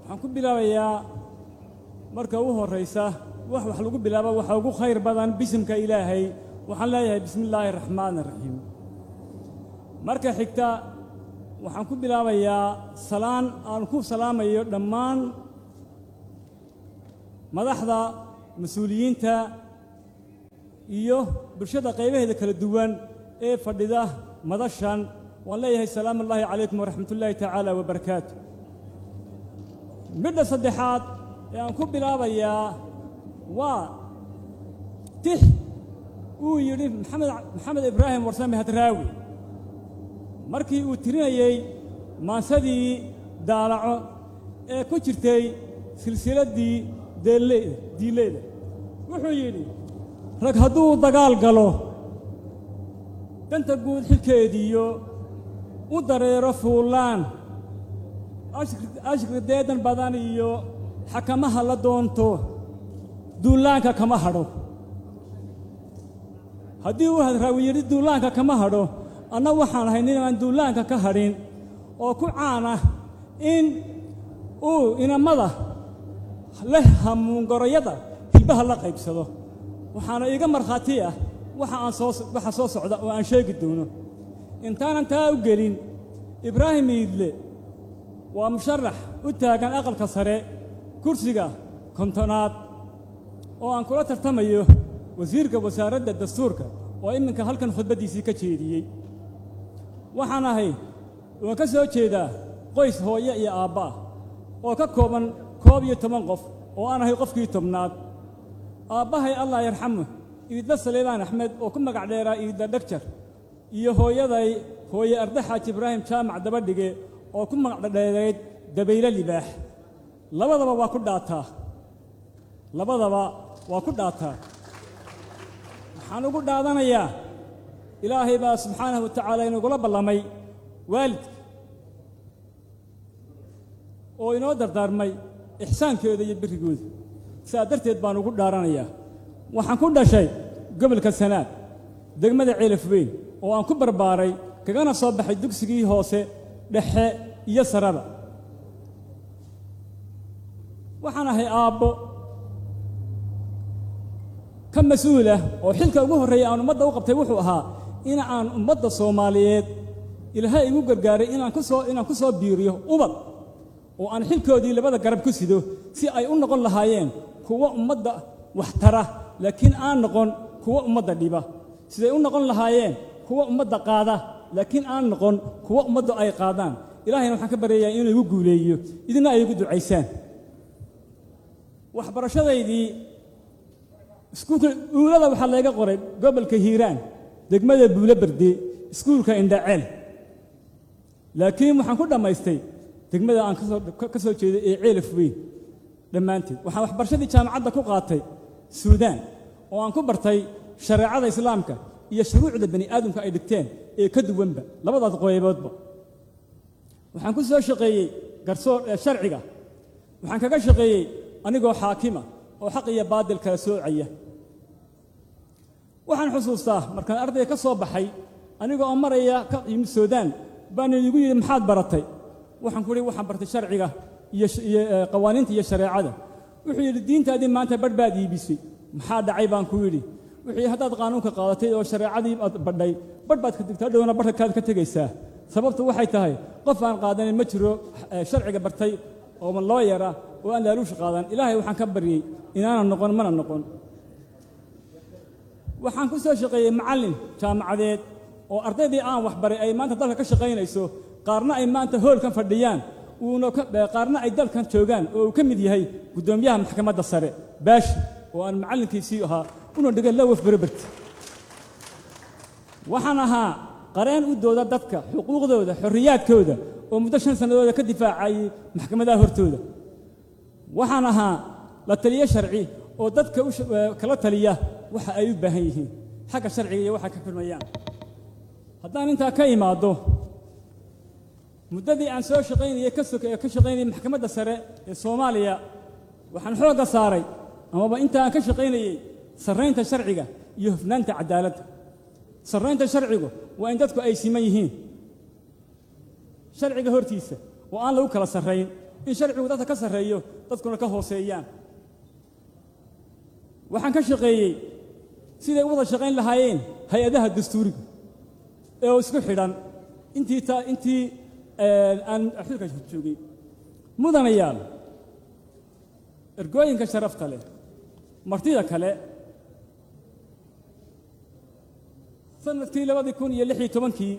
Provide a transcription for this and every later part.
waxaan ku bilaabayaa marka ugu horeysa wax lagu bilaabo waxa ugu khayr badan bisimka ilaahay waxaan leeyahay bismillaahi raxmaani raxiim marka xigta waxaan ku bilaabayaa salaan aan ku salaamayo dhammaan madaxda mas'uuliyiinta iyo bulshada qaybaheeda kala duwan ee fadhida madashan waan leeyahay salaamu allaahi calaykum waraxmatullaahi tacaala wabarakaatu midda saddexaad ee aan ku bilaabayaa waa tix uu yidhi maxamed ibraahim warsame hadraawi markii uu tirinayey maansadii daalaco ee ku jirtay silsiladdii diileeda wuxuu yidhi rag hadduu dagaal galo danta guud xilkeediiyo u dareero fuullaan ashri deedan badan iyo xakamaha la doonto duulaanka kama hadho haddii uu hadraawi yidhi duulaanka kama hadho anna waxaan ahay nin aan duulaanka ka hadhin oo ku caan ah in uu inamada leh hamuungoroyada hilbaha la qaybsado waxaana iiga markhaati ah waxa soo socda oo aan sheegi doono intaanan taa u gelin ibraahim iidle waa musharax u taagan aqalka sare kursiga kontonaad oo aan kula tartamayo wasiirka wasaaradda dastuurka oo iminka halkan khudbaddiisii ka jeediyey waxaan ahay waan ka soo jeedaa qoys hooye iyo aabba oo ka kooban 11 qof oo aan ahay qofkii tobnaad aabbahay allah yarxamu iidla saleebaan axmed oo ku magac dheeraa iidla dhegjar iyo hooyaday hooye arda xaaji ibraahim jaamac dabadhige oo ku magac dheereed dabaylo libaax labadaba waa ku dhaataa waxaan ugu dhaadanayaa ilaahay baa subxaanahu wa tacaala inagula ballamay waalidka oo inoo dardaarmay ixsaankooda iyo birrigooda sidaa darteed baan ugu dhaaranayaa waxaan ku dhashay gobolka sanaag degmada ceelaf weyn oo aan ku barbaaray kagana soo baxay dugsigii hoose dhexe iyo saraba waxaan ahay aabbo ka mas-uulah oo xilka ugu horreeya aan ummadda u qabtay wuxuu ahaa in aan ummadda soomaaliyeed ilaahay igu gargaaray inaan ku soo biiriyo ubad oo aan xilkoodii labada garab ku sido si ay u noqon lahaayeen kuwa ummadda wax tara laakiin aan noqon kuwa ummadda dhiba siday u noqon lahaayeen kuwa ummadda qaada laakiin aan noqon kuwa ummadda ay qaadaan ilaahayna waxaan ka baryayaa inuu igu guuleeyo idina ay igu ducaysaan waxbarashadaydii iskuulka uulada waxaa layga qoray gobolka hiiraan degmada buulo berde iskuulka indhaceel laakiin waxaan ku dhammaystay degmada aan ka soo jeeday ee ceelaf weyn dhammaanteed waxaan waxbarashadii jaamacadda ku qaatay suudaan oo aan ku bartay shareecada islaamka iyo shuruucda bani aadamka ay dhigteen ee ka duwanba labadaas qoyboodba waxaan ku soo shaqeeyey sharciga waxaan kaga shaqeeyey anigoo xaakima oo xaq iyo baadil kala soocaya waxaan xusuustaa markaan ardayga ka soo baxay anigoo oo maraya ka yimid suudaan baan igu yidhi maxaad baratay waxaan ku yidhi waxaan bartay sharciga iyo qawaaniinta iyo shareecada wuxuu yidhi diintaadii maanta badh baad iibisay maxaa dhacay baan ku yidhi wuxuu yidhi haddaad qaanuunka qaadatay oo shareecadii aad badhay badh baad ka digtaa dhowna badhkaad ka tegaysaa sababtu waxay tahay qof aan qaadanin ma jiro sharciga bartay oo loo yara oo aan laaluusha qaadan ilaahay waxaan ka baryey inaanan noqon mana noqon waxaan ku soo shaqeeyey macallin jaamacadeed oo ardaydii aan waxbaray ay maanta dalka ka shaqaynayso qaarna ay maanta hoolkan fadhiyaan qaarna ay dalkan joogaan oo uu ka mid yahay guddoomiyaha maxkamadda sare baashi oo aan macallinkiisii ahaa una dhigay lawaf berbert waxaan ahaa qareen u dooda dadka xuquuqdooda xorriyaadkooda oo muddo 5 sannadooda ka difaacayay maxkamadaha hortooda waxaan ahaa la taliye sharci oo dadka kala taliya waxa ay u baahan yihiin xagga sharciga iyo waxa ka kulmayaan haddaan intaa ka imaado muddadii aan soo shaqaynayay ka shaqaynayay maxkamadda sare ee Soomaaliya waxaan xooga saaray amaba inta aan ka shaqaynayay sarreynta sharciga iyo hufnaanta cadaaladda sarreynta sharcigu waa in dadku ay siman yihiin sharciga hortiisa oo aan lagu kala sarreyn in sharcigu dadka ka sarreeyo dadkuna ka hooseeyaan waxaan ka shaqeeyey siday wada shaqayn lahaayeen hay-adaha dastuuriga ee isku xidhan intii aan xilka joogay mudanayaal ergooyinka sharafta leh martida kale sanadkii 2016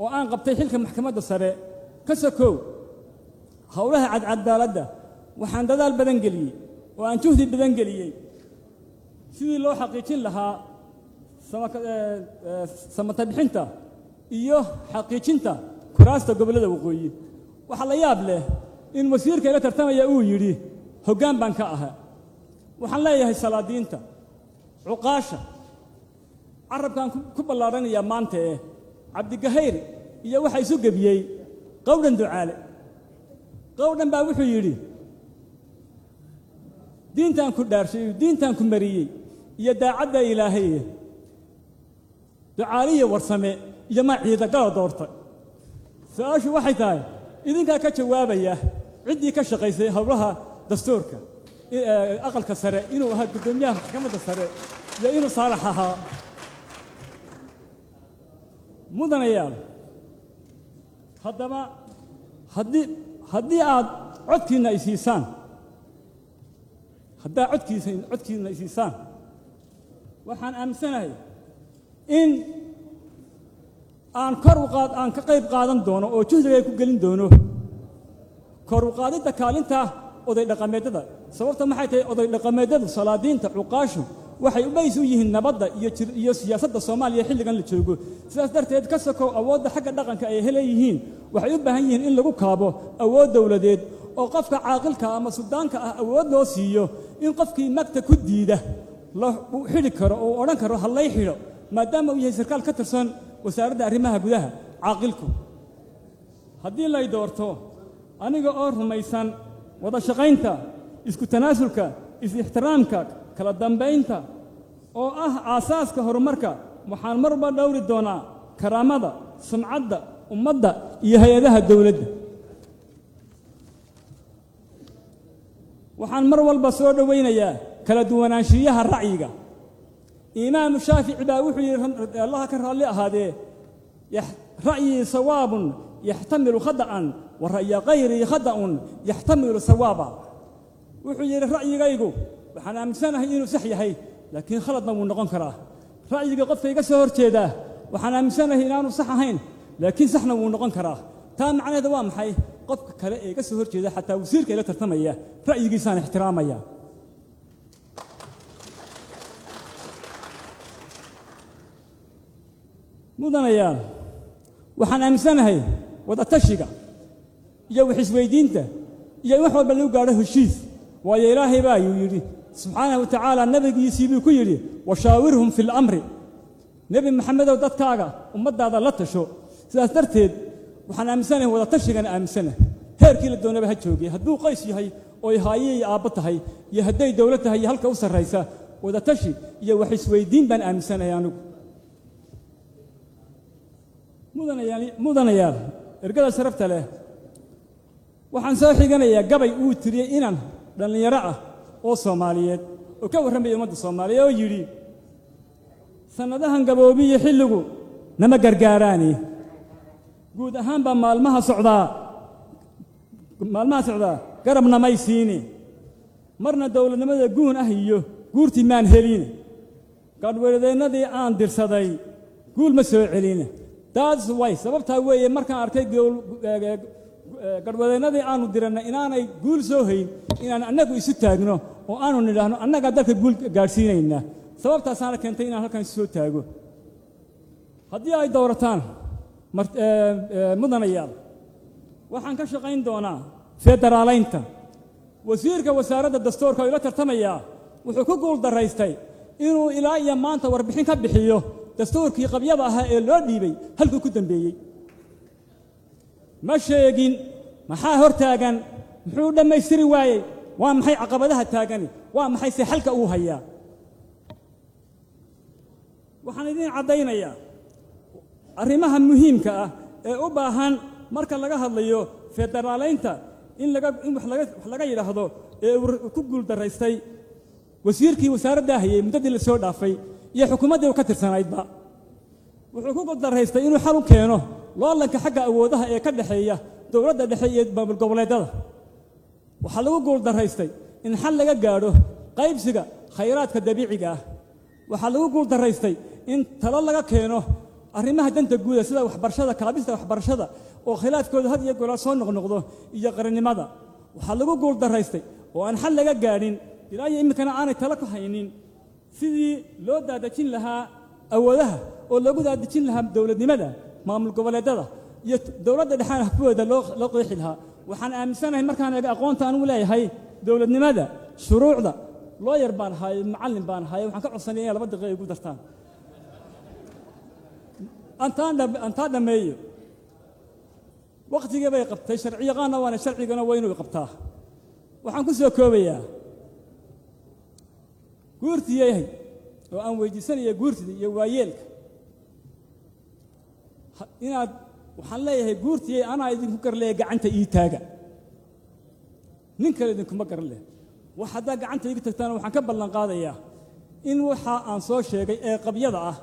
oo aan qabtay xilka maxkamadda sare ka sokow howlaha cadaaladda waxaan dadaal badan geliyey oo aan juhdi badan geliyey sidii loo xaqiijin lahaa samata bixinta iyo xaqiijinta kuraasta gobollada waqooyi waxaa la yaab leh in wasiirka ila tartamaya uu yidhi hoggaan baan ka ahaa waxaan leeyahay salaadiinta cuqaasha carabkaan ku ballaaranayaa maanta cabdigahayr iyo waxa isu gebiyey qowdhan ducaale qowdhan baa wuxuu yidhi diintaan ku dhaarshay diintaan ku mariyey iyo daacadda ilaahay ducaaliya warsame iyo ma ciidagala doortay su-aashu waxay tahay idinkaa ka jawaabaya ciddii ka shaqaysay howlaha dastuurka aqalka sare inuu ahaa guddoomiyaha maxkamadda sare iyo inuu saalax ahaa mudanayaal haddaba haddii aad codkiinna ay siisaan haddaa codkiinna ay siisaan waxaan aaminsanahay in aan ka qayb qaadan doono oo juhdiga ku gelin doono kor u qaadidda kaalinta oday dhaqameedyada sababta maxay tahay oday dhaqameedyadu salaadiinta cuqaashu waxay u bays u yihiin nabadda iyo siyaasadda Soomaaliya xilligan la joogo sidaas darteed ka sokow awoodda xagga dhaqanka ay helayeen waxay u baahan yihiin in lagu kaabo awood dawladeed oo qofka caaqilka ama suldaanka ah awood loo siiyo in qofkii magta ku diida la xili karo oo oran karo halay xiro maadaama uu yahay sarkaal ka tirsan wasaaradda arrimaha gudaha caaqilku haddii la doorto aniga oo rumaysan wada shaqaynta isku tanaasulka is-ixtiraamka kala dambeynta oo ah aasaaska horumarka waxaan marba dhowri doonaa karaamada sumcadda ummadda iyo hay'adaha dawladda waxaan mar walba soo dhaweynayaa kala duwanaanshiyaha ra'yiga imaam shaafici baa wuxuu yiri allah ka raali ahaadee ra'yi sawaabun yahtamilu khada'an wa ra'yi ghayri khada'un yahtamilu sawaba wuxuu yiri ra'yigaygu waxaan aaminsanahay inuu sax yahay laakiin khaladna wuu noqon karaa ra'yiga qofka iga soo horjeeda waxaan aaminsanahay inaanu sax ahayn laakiin saxna wuu noqon karaa taa macnaheedu waa maxay qofka kale ee iga soo horjeeda xataa wasiirka ila tartamaya ra'yigiisaan ixtiraamaya mudanayaal waxaan aaminsanahay wada tashiga iyo wax isweydiinta iyo wax walba lagu gaaro heshiis waayo ilaahay baa yidhi subxaanahu wa tacaala nabigiisii buu ku yidhi washaawirhum fi lamri nebi maxamedow dadkaaga ummaddaada la tasho sidaas darteed waxaan aaminsanahay wada tashigana aaminsanahay heerkii la doonaba ha joogay hadduu qays yahay oo haaye iyo aabbo tahay iyo hadday dawlad tahay iyo halka u sarraysa wada tashi iyo wax isweydiin baan aaminsanahay anigu mudanayaal ergada sharafta leh waxaan soo xiganayaa gabay uu tiriyey inaan dhallinyaro ah oo Soomaaliyeed oo ka warramay ummadda Soomaaliyeed oo yiri sanadahan gaboobiye xilligu nama gargaaraani guud ahaan ba maalmaha socdaa garabna may siini marna dawladnimada guun ah iyo guurti maan helin gadweereednadii aan dirsaday guul ma soo celin that's why sababta weeye markaan arkay gadweereednadii aanu diranay inaanay guul soo hayn inaan annagu isu taagno oo aanu nidhaahno annaga dalka guul gaarsiinayna sababtaas aan keentay inaan halkan soo taago haddii ay doorataan mudanayaal waxaan ka shaqayn doonaa federaalaynta wasiirka wasaaradda dastuurka oo ila tartamaya wuxuu ku guul daraystay inuu ilaa iyo maanta warbixin ka bixiyo dastuurkii qabyada ahaa ee loo dhiibay halkuu ku dambeeyey ma sheegin maxaa hor taagan muxuu dhammaystiri waayey waa maxay caqabadaha taagani waa maxay se xalka uu hayaa waxaan idin caddaynayaa arrimaha muhiimka ah ee u baahan marka laga hadlayo federaalaynta in wax laga yiraahdo ee ku guul daraystay wasiirkii wasaaradda hayay muddadii la soo dhaafay iyo xukuumaddii ka tirsanaydba wuxuu ku guul daraystay inuu xal u keeno loolanka xagga awoodaha ee ka dhaxeeya dowladda dhexe iyo maamul goboleedyada waxa lagu guul daraystay in xal laga gaadho qaybsiga khayraadka dabiiciga ah waxa lagu guul daraystay in talo laga keeno arrimaha danta guud sida waxbarashada kaabista waxbarashada oo khilaafkooda had iyo goor soo noqnoqdo iyo qarannimada waxa lagu guul daraystay oo aan xal laga gaadhin ilaa imikana aanay talo ku haynin sidii loo daadajin lahaa awoodaha oo lagu daadajin lahaa dowladnimada maamul goboleedyada iyo dowladda dhexana hafooda loo qeexi lahaa waxaan aaminsanahay markaan aqoonta aan u leeyahay dowladnimada shuruucda lawyer baan ahay macallin baan ahay waxaan ka codsanayaa 2 daqiiqo ay ugu dartaan antaa dhameeyo waqtigii bay qabtay sharciyaqaana waana sharcigana waa inuu qabtaa waxaan ku soo koobayaa guurtiyahay oo aan weydiisanaya guurtida iyo waayeelka inaad waxaan leeyahay guurtiyay anaa idinku garleeya gacanta ii taaga nin kale idinkuma garle wax haddaa gacanta iiga tagtaan waxaan ka ballan qaadayaa in waxa aan soo sheegay ee qabyada ah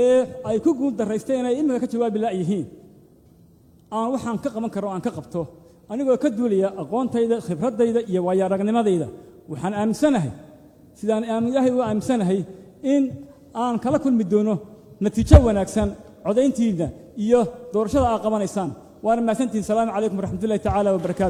ee ay ku guul daraysteen inay imika ka jawaabi la'yihiin aan waxaan ka qaban karo aan ka qabto anigoo ka duulaya aqoontayda khibradayda iyo waayo-aragnimadayda waxaan aaminsanahay sidaan ilaahay u aaminsanahay in aan kala kulmi doono natiijo wanaagsan codayntiina iyo doorashada aad qabanaysaan waana mahadsantihiin salaamu calaykum waraxmatullaahi tacaala wabarakaatu